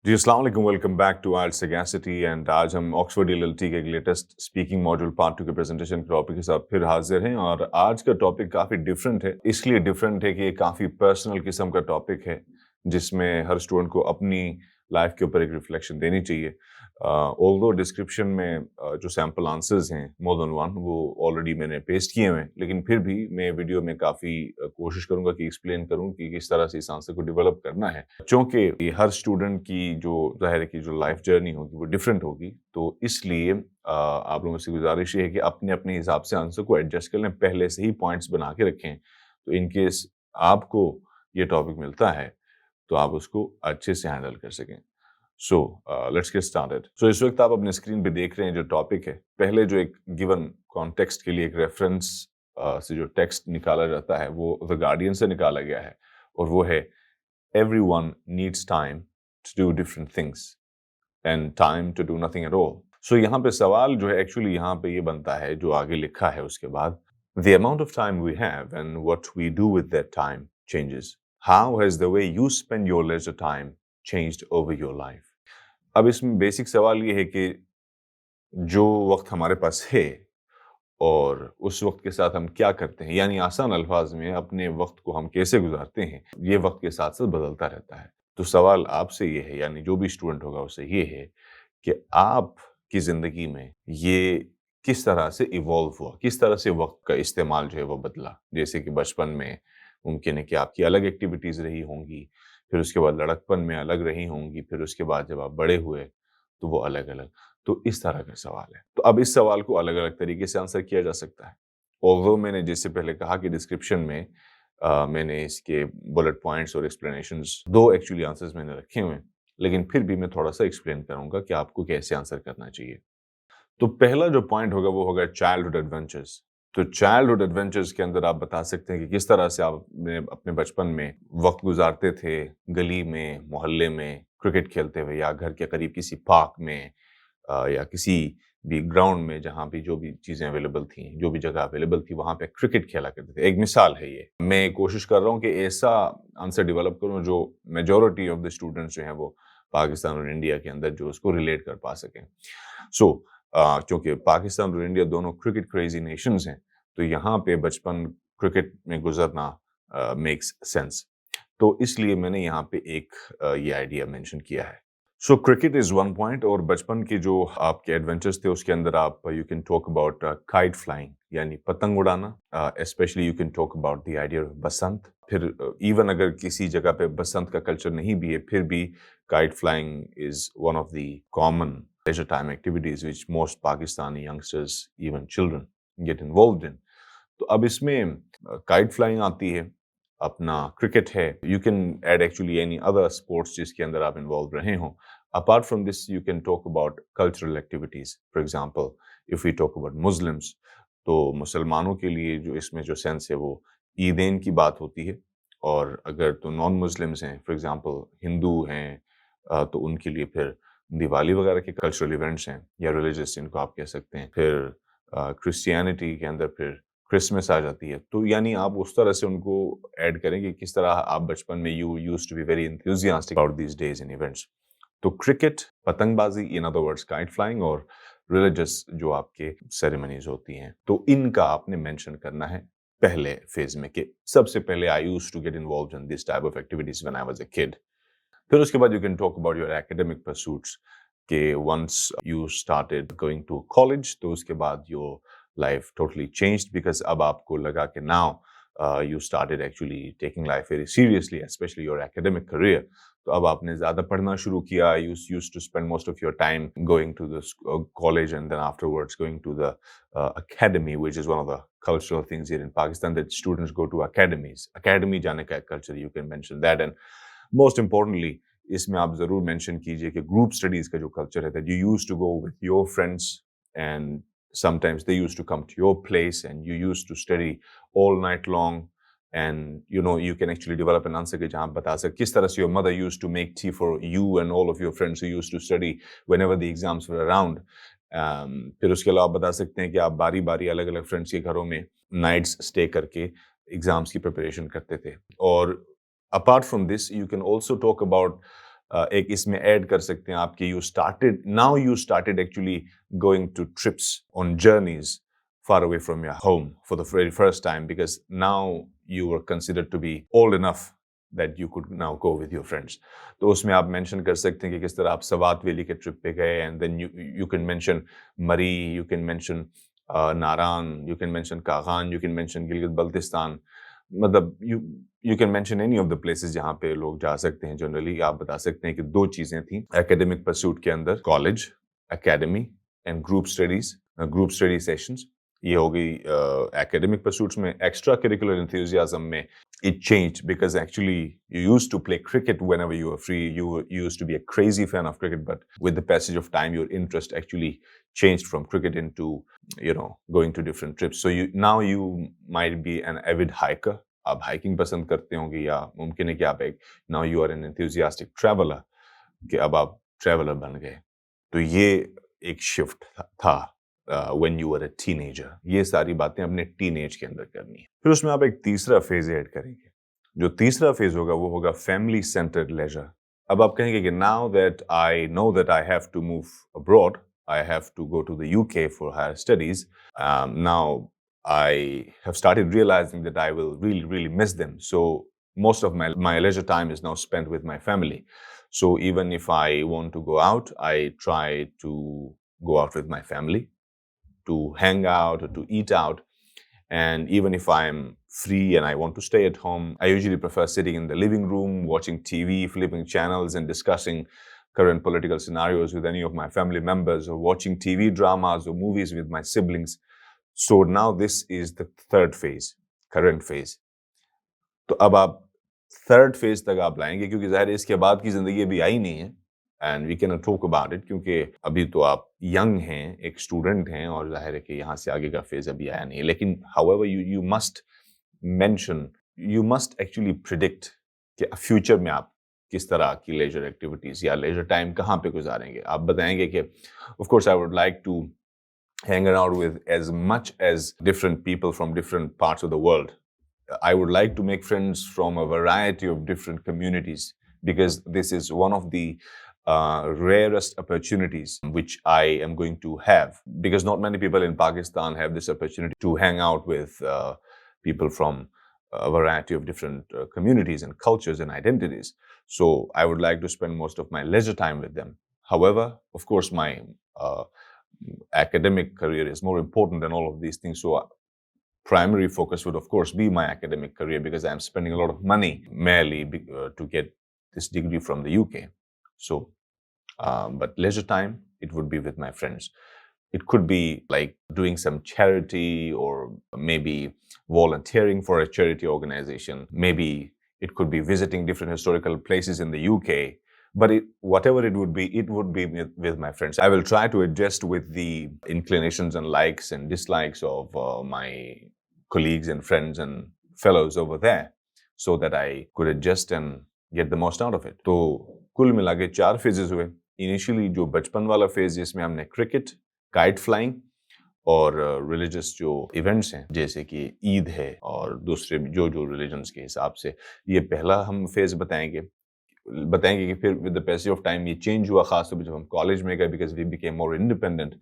जी अस्सलाम वालेकुम, welcome back to IELTS Sagacity and आज हम ऑक्सफोर्ड ELLT के एक लेटेस्ट स्पीकिंग मॉड्यूल पार्ट 2 के प्रेजेंटेशन के टॉपिक के साथ फिर हाजिर हैं। और आज का टॉपिक काफ़ी डिफरेंट है, इसलिए डिफरेंट है कि ये काफ़ी पर्सनल किस्म का टॉपिक है जिसमें हर स्टूडेंट को अपनी लाइफ के ऊपर एक रिफ्लेक्शन देनी चाहिए। ऑल्दो डिस्क्रिप्शन में जो सैम्पल आंसर्स हैं मोर देन वन वो ऑलरेडी मैंने पेस्ट किए हुए हैं, लेकिन फिर भी मैं वीडियो में काफ़ी कोशिश करूंगा कि एक्सप्लेन करूं कि किस तरह से इस आंसर को डेवलप करना है, क्योंकि हर स्टूडेंट की जो ज़ाहिर है कि जो लाइफ जर्नी होगी वो डिफरेंट होगी। तो इसलिए आप लोगों से गुजारिश ये है कि अपने अपने हिसाब से आंसर को एडजस्ट कर लें, पहले से ही पॉइंट्स बना के रखें, तो इनकेस आपको ये टॉपिक मिलता है तो आप उसको अच्छे से हैंडल कर सकें। So let's get started. So इस वक्त आप अपने स्क्रीन पे देख रहे हैं जो टॉपिक है। पहले जो एक गिवन कॉन्टेक्स्ट के लिए एक रेफरेंस से जो टेक्स्ट निकाला जाता है वो द गार्डियन से निकाला गया है, और वो है everyone needs time to do different things and time to do nothing at all. So यहाँ पे सवाल जो है एक्चुअली यहाँ पे ये बनता है जो आगे लिखा है उसके बाद, the amount of time we have and what we do with that time changes. How has the way you spend your leisure time changed over your life. अब इसमें बेसिक सवाल ये है कि जो वक्त हमारे पास है और उस वक्त के साथ हम क्या करते हैं, यानी आसान अल्फाज में अपने वक्त को हम कैसे गुजारते हैं, ये वक्त के साथ साथ बदलता रहता है। तो सवाल आपसे ये है, यानी जो भी स्टूडेंट होगा उससे ये है कि आपकी ज़िंदगी में ये किस तरह से इवॉल्व हुआ, किस तरह से वक्त का इस्तेमाल जो है वो बदला। जैसे कि बचपन में मुमकिन है कि आपकी अलग एक्टिविटीज़ रही होंगी, फिर उसके बाद लड़कपन में अलग रही होंगी, फिर उसके बाद जब आप बड़े हुए तो वो अलग-अलग। तो इस तरह का सवाल है। तो अब इस सवाल को अलग-अलग तरीके से आंसर किया जा सकता है। ऑल्दो मैंने जैसे पहले कहा कि डिस्क्रिप्शन में मैंने इसके बुलेट पॉइंट्स और एक्सप्लेनेशंस 2 एक्चुअली आंसर्स मैंने रखे हुए हैं, लेकिन फिर भी मैं थोड़ा-सा एक्सप्लेन करूँगा कि आपको कैसे आंसर करना चाहिए। तो पहला जो पॉइंट होगा वो होगा चाइल्डहुड एडवेंचर्स। तो चाइल्डहुड एडवेंचर्स के अंदर आप बता सकते हैं कि किस तरह से आपने अपने बचपन में वक्त गुजारते थे, गली में, मोहल्ले में, क्रिकेट खेलते हुए, या घर के करीब किसी पार्क में या किसी भी ग्राउंड में जहाँ भी जो भी चीज़ें अवेलेबल थी, जो भी जगह अवेलेबल थी, वहाँ पे क्रिकेट खेला करते थे। एक मिसाल है ये। मैं कोशिश कर रहा हूँ कि ऐसा आंसर डेवलप करूँ जो मेजॉरिटी ऑफ द स्टूडेंट्स जो हैं वो पाकिस्तान और इंडिया के अंदर जो उसको रिलेट कर पा सकें। सो क्योंकि पाकिस्तान और इंडिया दोनों क्रिकेट क्रेजी नेशंस हैं, तो यहाँ पे बचपन क्रिकेट में गुजरना मेक्स सेंस। तो इसलिए मैंने यहाँ पे एक ये आइडिया मेंशन किया है। सो क्रिकेट इज वन पॉइंट, और बचपन के जो आपके एडवेंचर्स थे उसके अंदर आप you can talk about kite flying, यानी पतंग उड़ाना। Specially you can talk about the idea of Basant. फिर इवन अगर किसी जगह पे बसंत का कल्चर नहीं भी है, फिर भी kite flying is one of the common leisure time activities which most Pakistani youngsters, even children, get involved in. तो अब इसमें काइट फ्लाइंग आती है, अपना क्रिकेट है, you can add actually any other sports जिसके अंदर आप इन्वॉल्व रहे हों। Apart from this you can talk about cultural activities. For example if we talk about Muslims, तो मुसलमानों के लिए जो इसमें जो सेंस है वो ईदेन की बात होती है, और अगर तो नॉन मुस्लिम्स हैं, फॉर एग्जांपल हिंदू हैं, तो उनके लिए फिर दिवाली वगैरह के कल्चरल इवेंट्स हैं, या रिलीजियस जिनको आप कह सकते हैं। फिर क्रिश्चियनिटी के अंदर फिर क्रिसमस आ जाती है। तो यानी आप उस तरह से उनको ऐड करें कि किस तरह आप बचपन में you used to be very enthusiastic about these days and events. तो क्रिकेट, पतंगबाजी, in other words kite flying, और रिलीजियस जो आपके सेरेमनीज होती हैं, तो इनका आपने मेंशन करना है पहले फेज में कि सबसे पहले I used to get involved in this type of activities when I was a kid. फिर उसके बाद you can talk about your academic pursuits कि once you started going to college, तो उसके बाद your life totally changed because अब आपको लगा कि now you started actually taking life very seriously, specially your academic career. तो अब आपने ज़्यादा पढ़ना शुरू किया, you used to spend most of your time going to the college and then afterwards going to the academy, which is one of the cultural things here in Pakistan, that students go to academies. Academy जाने का culture, you can mention that. And most importantly, इसमें आप ज़रूर mention कीजिए कि group studies का जो culture है, that you used to go with your friends and sometimes they used to come to your place and you used to study all night long, and you can actually develop an answer कि जहाँ आप बता सकते किस तरह से your mother used to make tea for you and all of your friends who used to study whenever the exams were around. फिर उसके अलावा आप बता सकते हैं कि आप बारी बारी अलग अलग फ्रेंड्स के घरों में नाइट्स स्टे करके एग्जाम्स की प्रिपरेशन करते थे। और apart from this, you can also talk about एक इसमें ऐड कर सकते हैं आपके you started actually going to trips on journeys far away from your home for the very first time because now you were considered to be old enough that you could now go with your friends. तो उसमें आप mention कर सकते हैं कि किस तरह आप सवात वैली के ट्रिप पे गए and then you can mention Murree, you can mention Naran, you can mention Kaghan, you can mention Gilgit Baltistan, मतलब you can mention any of the places जहाँ पे लोग जा सकते हैं. जनरली आप बता सकते हैं कि दो चीज़ें थी एकेडमिक परस्यूट के अंदर, college, academy and group study sessions. ये हो गई एकेडमिक परस्यूट्स में. एक्स्ट्रा करिकुलर एंथुसियाज्म में it changed because actually you used to play cricket whenever you were free. You used to be a crazy fan of cricket, but with the passage of time, your interest actually changed from cricket into, going to different trips. So now you might be an avid hiker. आप hiking पसंद करते होंगे या मुमकिन है कि आप now you are an enthusiastic traveler, कि अब आप traveler बन गए. तो ये एक shift था when you were a teenager. ये सारी बातें अपने टीनेज के अंदर करनी है. फिर उसमें आप एक तीसरा फेज ऐड करेंगे. जो तीसरा फेज होगा वो होगा फैमिली सेंटर्ड लेजर. अब आप कहेंगे कि now that I know that I have to move abroad, I have to go to the UK for higher studies, now I have started realizing that I will really, really miss them. So most of my leisure time is now spent with my family. So even if I want to go out, I try to go out with my family, to hang out or to eat out. And even if I'm free and I want to stay at home, I usually prefer sitting in the living room, watching TV, flipping channels and discussing current political scenarios with any of my family members, or watching TV dramas or movies with my siblings. So now this is the third phase, current phase. तो अब आप third phase तक आप लाएंगे क्योंकि ज़ाहिर है इसके बाद की ज़िंदगी अभी आई नहीं है. And we can talk about it क्योंकि अभी तो आप यंग हैं, एक स्टूडेंट हैं और जाहिर है कि यहाँ से आगे का फेज अभी आया नहीं है. लेकिन however you must actually predict कि फ्यूचर में आप किस तरह की लेजर एक्टिविटीज़ या लेजर टाइम कहाँ पे गुजारेंगे. आप बताएंगे कि of course I would like to hang around with as much as different people from different parts of the world. I would like to make friends from a variety of different communities because this is one of the rarest opportunities which I am going to have, because not many people in Pakistan have this opportunity to hang out with people from a variety of different communities and cultures and identities. So I would like to spend most of my leisure time with them. However, of course, my academic career is more important than all of these things. So primary focus would of course be my academic career because I'm spending a lot of money merely to get this degree from the UK. So, but leisure time, it would be with my friends. It could be like doing some charity or maybe volunteering for a charity organization. Maybe it could be visiting different historical places in the UK. But whatever it would be with my friends. I will try to adjust with the inclinations and likes and dislikes of my colleagues and friends and fellows over there so that I could adjust and get the most out of it. तो कुल मिला के 4 phases हुए. Initially जो बचपन वाला phase जिसमें हमने cricket, kite flying और religious जो events हैं जैसे कि ईद है और दूसरे जो religions के हिसाब से, ये पहला हम phase बताएंगे कि फिर with the passage of time ये चेंज हुआ, खासतौर पर जब हम कॉलेज में गए because we became more independent.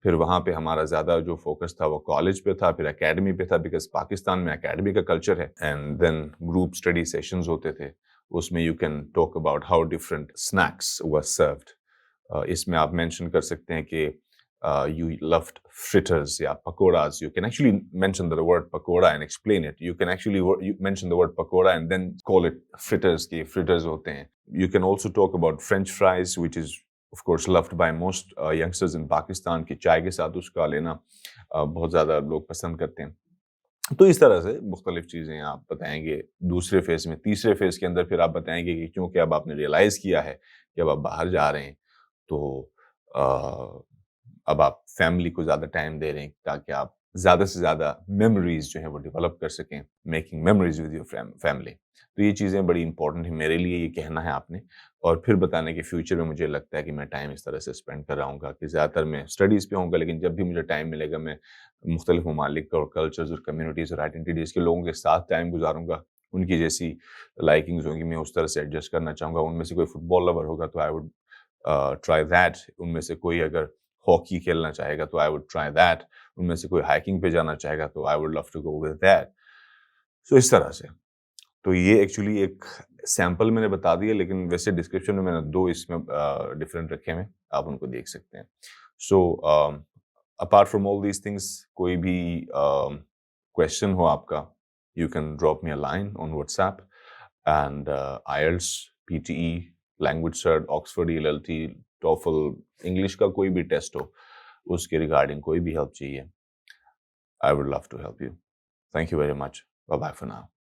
फिर वहाँ पे हमारा ज़्यादा जो फोकस था वो कॉलेज पे था, फिर एकेडमी पे था बिकॉज पाकिस्तान में एकेडमी का कल्चर है. And then group study sessions होते थे, उसमें you can talk about how different snacks were served. इसमें आप मेंशन कर सकते हैं कि you loved fritters, yeah, pakoras. You can actually mention the word pakoda and explain it. You can actually mention the word pakoda and then call it fritters, ki fritters hote hain. You can also talk about French fries, which is of course loved by most youngsters in Pakistan, ki chai ke sath uska lena bahut zyada log pasand karte hain. तो इस तरह से मुख्तलिफ चीज़ें आप बताएंगे दूसरे phase में. तीसरे फेज के अंदर फिर आप बताएंगे कि क्योंकि अब आपने रियलाइज किया है कि अब आप बाहर जा रहे हैं तो अब आप फैमिली को ज़्यादा टाइम दे रहे हैं ताकि आप ज़्यादा से ज़्यादा मेमोरीज जो है वो डेवलप कर सकें, making memories with your family. तो ये चीज़ें बड़ी इंपॉर्टेंट है मेरे लिए, ये कहना है आपने. और फिर बताने कि फ्यूचर में मुझे लगता है कि मैं टाइम इस तरह से स्पेंड कर रहा हूँ कि ज़्यादातर मैं स्टडीज़ पे होऊंगा, लेकिन जब भी मुझे टाइम मिलेगा मैं मुख्तलिफ ममालिक और कल्चर्स और कम्यूनिटीज़ और आइडेंटिटीज़ के लोगों के साथ टाइम गुजारूंगा उनकी जैसी लाइकिंग्स होंगी, मैं उस तरह से एडजस्ट करना चाहूँगा। उनमें से कोई फुटबॉल लवर होगा तो आई वुड ट्राई दैट। उनमें से कोई अगर हॉकी खेलना चाहेगा तो आई वुड ट्राई दैट। उनमें से कोई हाइकिंग पे जाना चाहेगा तो I would love to go with that. So इस तरह से। तो ये एक्चुअली एक सैंपल मैंने बता दिया, लेकिन वैसे डिस्क्रिप्शन में मैंने 2 इसमें डिफरेंट रखे हुए हैं, आप उनको देख सकते हैं। So apart from all these things, कोई भी क्वेश्चन हो आपका, you can drop me a line on WhatsApp. And IELTS, PTE, language cert, Oxford ELLT, TOEFL, English का कोई भी टेस्ट हो, उसके रिगार्डिंग कोई भी हेल्प चाहिए, I would love to help you. Thank you very much. Bye bye for now.